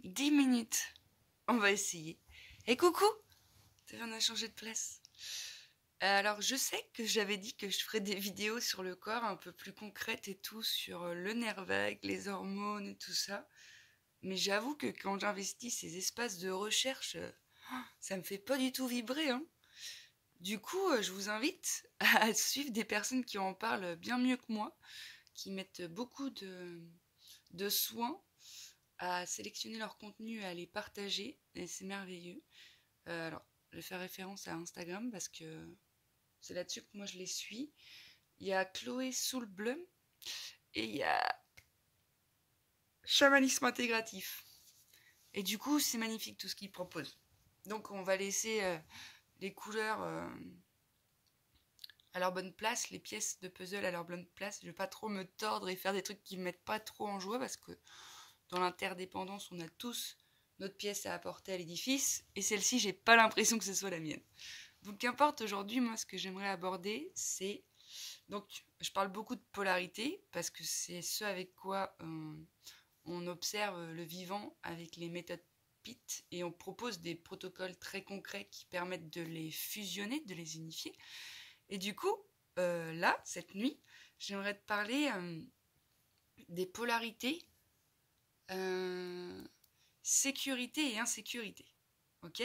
10 minutes. On va essayer. Et coucou! On a changé de place. Alors, je sais que j'avais dit que je ferais des vidéos sur le corps un peu plus concrètes et tout, sur le nerf vague, les hormones et tout ça. Mais j'avoue que quand j'investis ces espaces de recherche, ça me fait pas du tout vibrer, hein. Du coup, je vous invite à suivre des personnes qui en parlent bien mieux que moi, qui mettent beaucoup de soin à sélectionner leur contenu et à les partager, et c'est merveilleux. Alors, je vais faire référence à Instagram parce que c'est là-dessus que moi je les suis. Il y a Chloé Soulblum et il y a Chamanisme Intégratif. Et du coup, c'est magnifique tout ce qu'ils proposent. Donc, on va laisser les couleurs à leur bonne place, les pièces de puzzle à leur bonne place. Je vais pas trop me tordre et faire des trucs qui me mettent pas trop en joie parce que dans l'interdépendance, on a tous notre pièce à apporter à l'édifice, et celle-ci, j'ai pas l'impression que ce soit la mienne. Donc, qu'importe, aujourd'hui, moi, ce que j'aimerais aborder, c'est... Donc, je parle beaucoup de polarité, parce que c'est ce avec quoi on observe le vivant avec les méthodes PIT, et on propose des protocoles très concrets qui permettent de les fusionner, de les unifier. Et du coup, là, cette nuit, j'aimerais te parler des polarités sécurité et insécurité. Ok?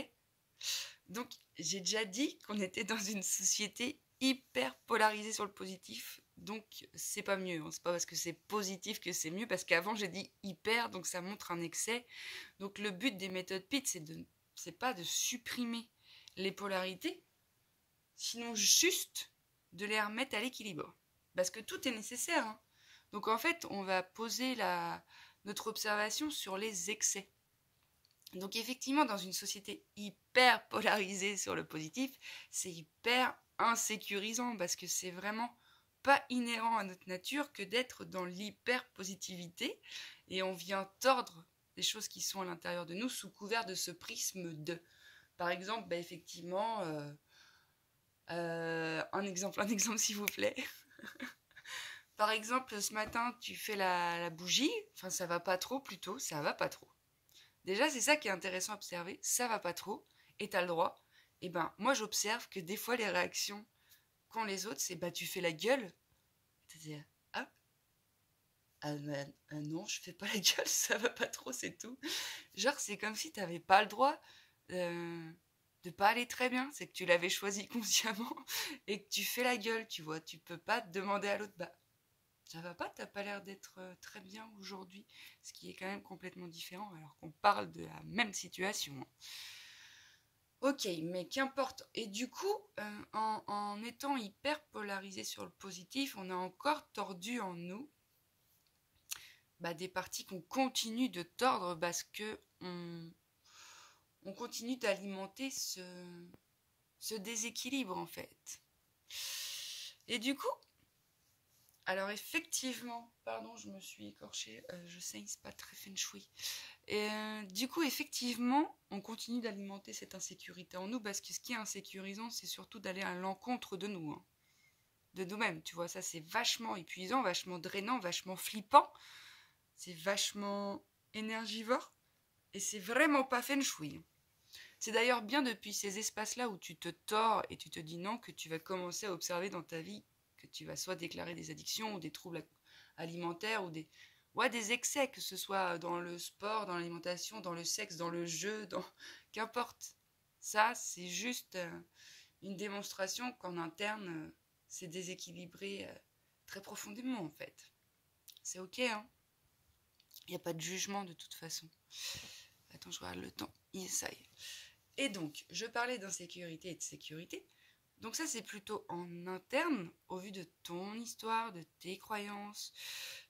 Donc, j'ai déjà dit qu'on était dans une société hyper polarisée sur le positif, donc c'est pas mieux. C'est pas parce que c'est positif que c'est mieux, parce qu'avant j'ai dit hyper, donc ça montre un excès. Donc le but des méthodes PIT, c'est pas de supprimer les polarités, sinon juste de les remettre à l'équilibre. Parce que tout est nécessaire, hein. Donc en fait, on va poser notre observation sur les excès. Donc effectivement, dans une société hyper polarisée sur le positif, c'est hyper insécurisant parce que c'est vraiment pas inhérent à notre nature que d'être dans l'hyper-positivité, et on vient tordre des choses qui sont à l'intérieur de nous sous couvert de ce prisme de. Par exemple, effectivement, un exemple s'il vous plaît. Par exemple, ce matin, tu fais la bougie, enfin ça va pas trop plutôt, ça va pas trop. Déjà, c'est ça qui est intéressant à observer, ça va pas trop, et t'as le droit. Et ben, moi j'observe que des fois les réactions qu'ont les autres, c'est tu fais la gueule. C'est-à-dire, non, je fais pas la gueule, ça va pas trop, c'est tout. Genre, c'est comme si t'avais pas le droit de pas aller très bien, c'est que tu l'avais choisi consciemment et que tu fais la gueule, tu vois. Tu peux pas te demander à l'autre, ça va pas, t'as pas l'air d'être très bien aujourd'hui, ce qui est quand même complètement différent alors qu'on parle de la même situation. Ok, mais qu'importe. Et du coup, en étant hyper polarisé sur le positif, on a encore tordu en nous des parties qu'on continue de tordre parce que on continue d'alimenter ce déséquilibre en fait. Et du coup, alors effectivement, pardon, je me suis écorchée, je sais, c'est pas très feng shui. Et du coup, effectivement, on continue d'alimenter cette insécurité en nous parce que ce qui est insécurisant, c'est surtout d'aller à l'encontre de nous, hein, de nous-mêmes. Tu vois, ça c'est vachement épuisant, vachement drainant, vachement flippant, c'est vachement énergivore et c'est vraiment pas feng shui. C'est d'ailleurs bien depuis ces espaces-là où tu te tords et tu te dis non que tu vas commencer à observer dans ta vie que tu vas soit déclarer des addictions ou des troubles alimentaires ou des excès, que ce soit dans le sport, dans l'alimentation, dans le sexe, dans le jeu, qu'importe. Ça, c'est juste une démonstration qu'en interne, c'est déséquilibré très profondément en fait. C'est ok, hein. Il n'y a pas de jugement de toute façon. Attends, je regarde le temps. Ça y est. Et donc, je parlais d'insécurité et de sécurité. Donc ça, c'est plutôt en interne, au vu de ton histoire, de tes croyances,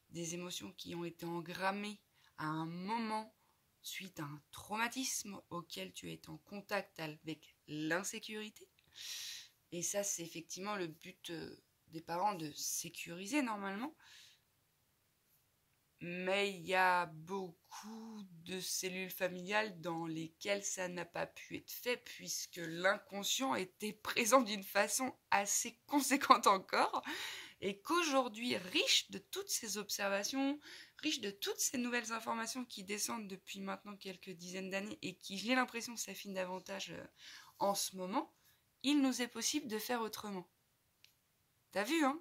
des émotions qui ont été engrammées à un moment suite à un traumatisme auquel tu es en contact avec l'insécurité. Et ça, c'est effectivement le but des parents, de sécuriser normalement. Mais il y a beaucoup de cellules familiales dans lesquelles ça n'a pas pu être fait puisque l'inconscient était présent d'une façon assez conséquente encore. Et qu'aujourd'hui, riche de toutes ces observations, riche de toutes ces nouvelles informations qui descendent depuis maintenant quelques dizaines d'années et qui, j'ai l'impression, s'affinent davantage en ce moment, il nous est possible de faire autrement. T'as vu, hein?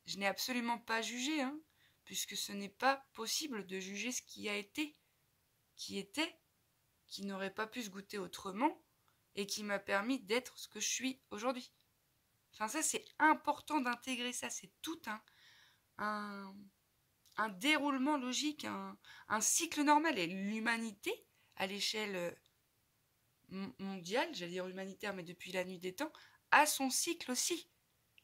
Je n'ai absolument pas jugé, hein, puisque ce n'est pas possible de juger ce qui a été, qui n'aurait pas pu se goûter autrement, et qui m'a permis d'être ce que je suis aujourd'hui. Enfin, ça, c'est important d'intégrer ça. C'est tout un déroulement logique, un cycle normal. Et l'humanité, à l'échelle mondiale, j'allais dire humanitaire, mais depuis la nuit des temps, a son cycle aussi.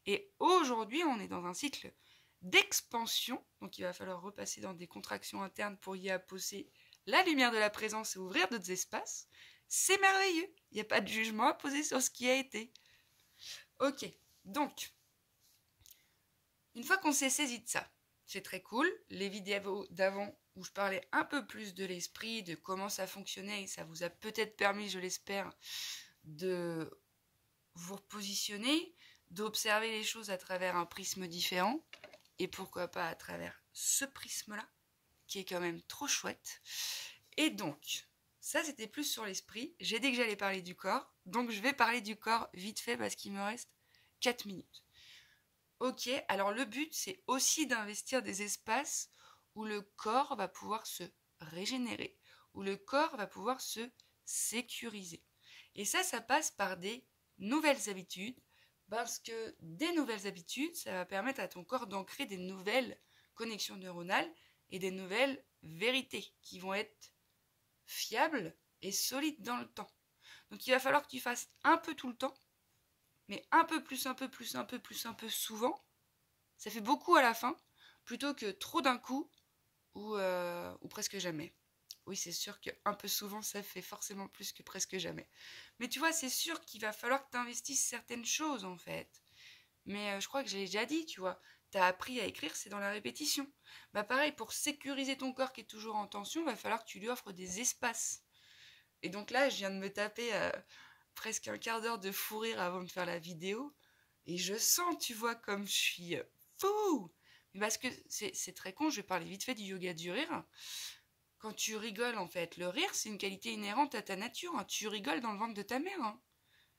Et aujourd'hui, on est dans un cycle d'expansion. Donc, il va falloir repasser dans des contractions internes pour y apposer la lumière de la présence et ouvrir d'autres espaces. C'est merveilleux. Il n'y a pas de jugement à poser sur ce qui a été. Ok, donc, une fois qu'on s'est saisi de ça, c'est très cool. Les vidéos d'avant où je parlais un peu plus de l'esprit, de comment ça fonctionnait, et ça vous a peut-être permis, je l'espère, de vous repositionner, d'observer les choses à travers un prisme différent, et pourquoi pas à travers ce prisme-là, qui est quand même trop chouette. Et donc, ça c'était plus sur l'esprit. J'ai dit que j'allais parler du corps, donc je vais parler du corps vite fait parce qu'il me reste 4 minutes. Ok, alors le but c'est aussi d'investir des espaces où le corps va pouvoir se régénérer, où le corps va pouvoir se sécuriser. Et ça passe par des nouvelles habitudes, parce que des nouvelles habitudes, ça va permettre à ton corps d'ancrer des nouvelles connexions neuronales et des nouvelles vérités qui vont être fiables et solides dans le temps. Donc il va falloir que tu fasses un peu tout le temps, mais un peu plus, un peu plus, un peu plus, un peu souvent. Ça fait beaucoup à la fin, plutôt que trop d'un coup ou presque jamais. Oui, c'est sûr qu'un peu souvent, ça fait forcément plus que presque jamais. Mais tu vois, c'est sûr qu'il va falloir que tu investisses certaines choses, en fait. Mais je crois que j'ai déjà dit, tu vois, tu as appris à écrire, c'est dans la répétition. Bah pareil, pour sécuriser ton corps qui est toujours en tension, il va falloir que tu lui offres des espaces. Et donc là, je viens de me taper presque un quart d'heure de fou rire avant de faire la vidéo. Et je sens, tu vois, comme je suis fou. Parce que c'est très con, je vais parler vite fait du yoga du rire. Quand tu rigoles, en fait, le rire, c'est une qualité inhérente à ta nature. Hein. Tu rigoles dans le ventre de ta mère. Hein.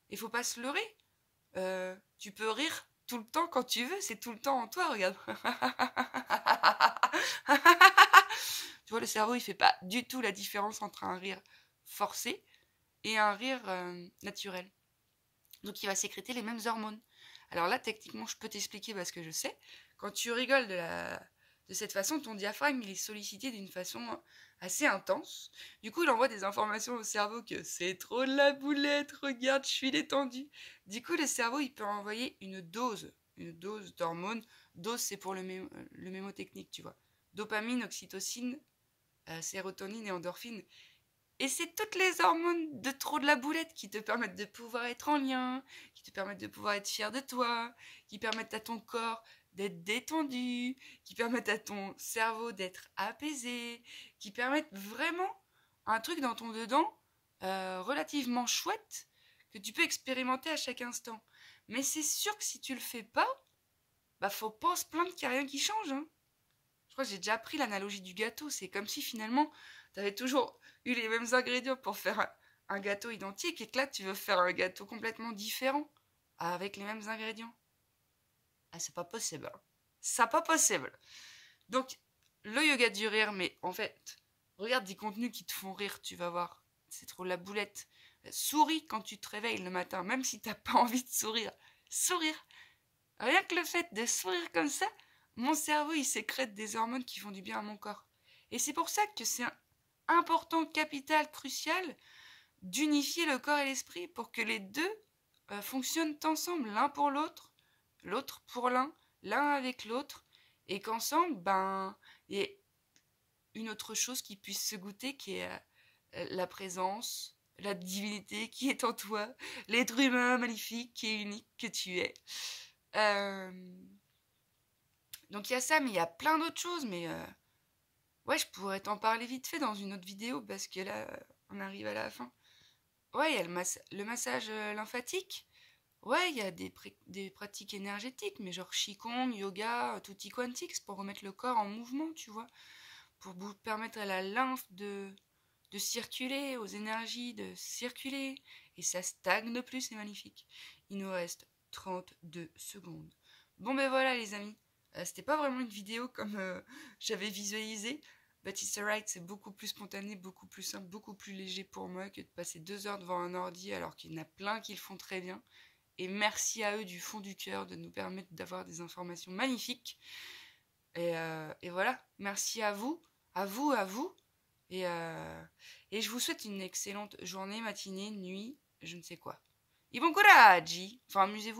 Il faut pas se leurrer. Tu peux rire tout le temps quand tu veux, c'est tout le temps en toi, regarde. Tu vois, le cerveau, il fait pas du tout la différence entre un rire forcé et un rire naturel. Donc, il va sécréter les mêmes hormones. Alors là, techniquement, je peux t'expliquer parce que je sais. Quand tu rigoles de cette façon, ton diaphragme, il est sollicité d'une façon assez intense. Du coup, il envoie des informations au cerveau que c'est trop de la boulette, regarde, je suis détendu. Du coup, le cerveau, il peut envoyer une dose d'hormones. Dose, c'est pour le mémotechnique, tu vois. Dopamine, oxytocine, sérotonine et endorphine. Et c'est toutes les hormones de trop de la boulette qui te permettent de pouvoir être en lien, qui te permettent de pouvoir être fier de toi, qui permettent à ton corps d'être détendu, qui permettent à ton cerveau d'être apaisé, qui permettent vraiment un truc dans ton dedans relativement chouette que tu peux expérimenter à chaque instant. Mais c'est sûr que si tu le fais pas, bah faut pas se plaindre qu'il n'y a rien qui change. Hein. Je crois que j'ai déjà appris l'analogie du gâteau. C'est comme si finalement, tu avais toujours eu les mêmes ingrédients pour faire un gâteau identique et que là, tu veux faire un gâteau complètement différent avec les mêmes ingrédients. Ah, c'est pas possible. C'est pas possible. Donc, le yoga du rire, mais en fait, regarde des contenus qui te font rire, tu vas voir. C'est trop la boulette. Souris quand tu te réveilles le matin, même si t'as pas envie de sourire. Sourire. Rien que le fait de sourire comme ça, mon cerveau, il sécrète des hormones qui font du bien à mon corps. Et c'est pour ça que c'est important, capital, crucial, d'unifier le corps et l'esprit pour que les deux fonctionnent ensemble, l'un pour l'autre, l'autre pour l'un avec l'autre, et qu'ensemble, il y ait une autre chose qui puisse se goûter, qui est la présence, la divinité qui est en toi, l'être humain magnifique qui est unique que tu es. Donc il y a ça, mais il y a plein d'autres choses, mais ouais, je pourrais t'en parler vite fait dans une autre vidéo, parce que là, on arrive à la fin. Ouais, il y a le massage lymphatique. Ouais, il y a des pratiques énergétiques, mais genre Qigong, yoga, tutti quanti, c'est pour remettre le corps en mouvement, tu vois. Pour permettre à la lymphe de circuler, aux énergies de circuler. Et ça stagne plus, c'est magnifique. Il nous reste 32 secondes. Bon ben voilà les amis, c'était pas vraiment une vidéo comme j'avais visualisé. But it's alright, c'est beaucoup plus spontané, beaucoup plus simple, beaucoup plus léger pour moi que de passer 2 heures devant un ordi alors qu'il y en a plein qui le font très bien. Et merci à eux du fond du cœur de nous permettre d'avoir des informations magnifiques. Et voilà, merci à vous, à vous, à vous. Et je vous souhaite une excellente journée, matinée, nuit, je ne sais quoi. Et bon courage! Enfin, amusez-vous.